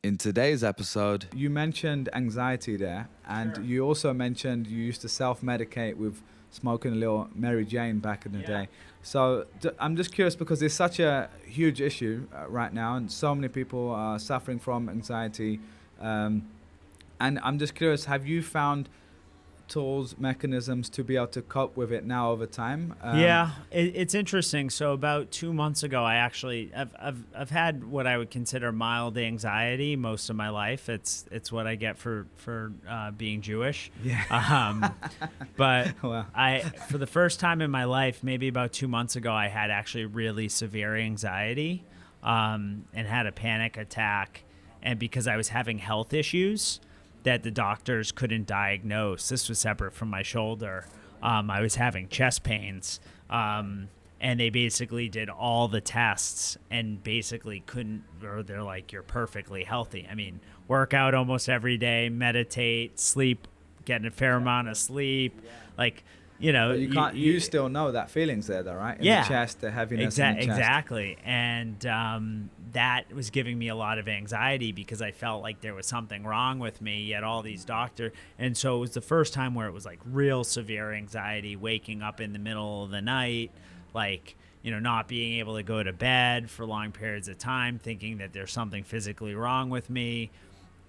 In today's episode, You mentioned anxiety there, and you also mentioned you used to self-medicate with smoking a little Mary Jane back in the day. So I'm just curious because it's such a huge issue right now, and so many people are suffering from anxiety. And I'm just curious, have you found tools, mechanisms to be able to cope with it now over time? It's interesting. So about 2 months ago, I've had what I would consider mild anxiety most of my life. It's what I get for being Jewish. Yeah. But Wow. for the first time in my life, maybe about 2 months ago, I had actually really severe anxiety, and had a panic attack, and because I was having health issues that the doctors couldn't diagnose. This was separate from my shoulder. I was having chest pains, and they basically did all the tests and basically couldn't, or they're like, you're perfectly healthy. I mean, work out almost every day, meditate, sleep, getting a fair amount of sleep. Like, But you can't. You still know that feeling's there, though, right? In the chest, the heaviness in the chest. Exactly. And that was giving me a lot of anxiety because I felt like there was something wrong with me. Yet all these doctors, and so it was the first time where it was like real severe anxiety, waking up in the middle of the night, like, not being able to go to bed for long periods of time, thinking that there's something physically wrong with me,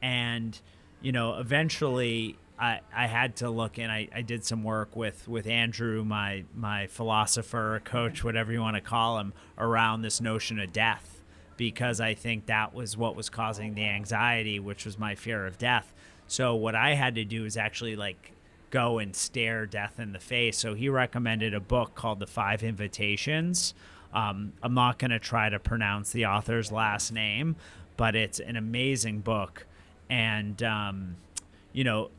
and eventually. I had to look, and I did some work with Andrew, my philosopher, coach, whatever you want to call him, around this notion of death, because I think that was what was causing the anxiety, which was my fear of death. So what I had to do is actually go and stare death in the face. So he recommended a book called The 5 Invitations. I'm not going to try to pronounce the author's last name, but it's an amazing book. And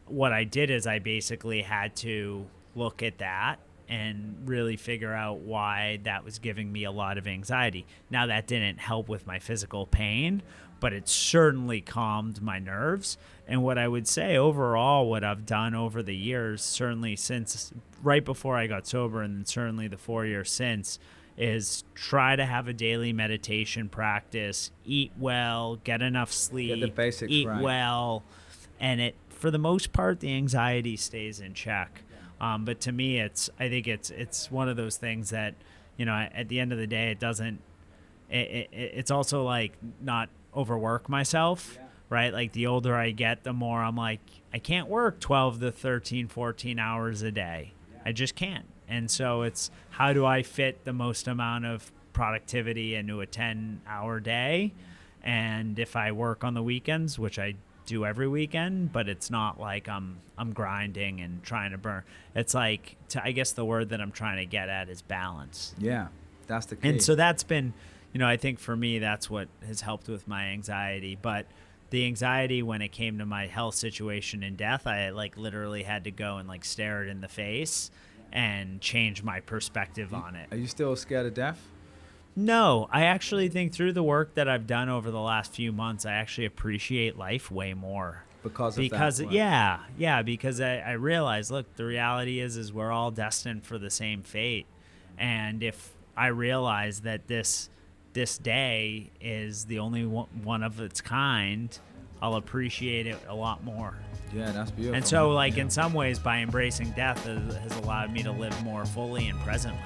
what I did is I basically had to look at that and really figure out why that was giving me a lot of anxiety. Now, that didn't help with my physical pain, but it certainly calmed my nerves. And what I would say overall, what I've done over the years, certainly since right before I got sober and certainly the 4 years since, is try to have a daily meditation practice, eat well, get enough sleep, Get the basics eat right. well, and for the most part, the anxiety stays in check. But to me, I think it's one of those things that, at the end of the day, it doesn't. It's also like not overwork myself, right? Like the older I get, the more I'm like, I can't work 12 to 13, 14 hours a day. I just can't. And so it's how do I fit the most amount of productivity into a 10-hour day? And if I work on the weekends, which I do every weekend, but it's not like I'm grinding and trying to burn. It's like, I guess the word that I'm trying to get at is balance. Yeah, that's the key. And so that's been, I think for me, that's what has helped with my anxiety. But the anxiety when it came to my health situation and death, I literally had to go and stare it in the face and change my perspective on it. Are you still scared of death? No, I actually think through the work that I've done over the last few months, I actually appreciate life way more. Because that. Yeah, because I realize, look, the reality is we're all destined for the same fate. And if I realize that this day is the only one of its kind, I'll appreciate it a lot more. Yeah, that's beautiful. And so, in some ways, by embracing death has allowed me to live more fully and presently.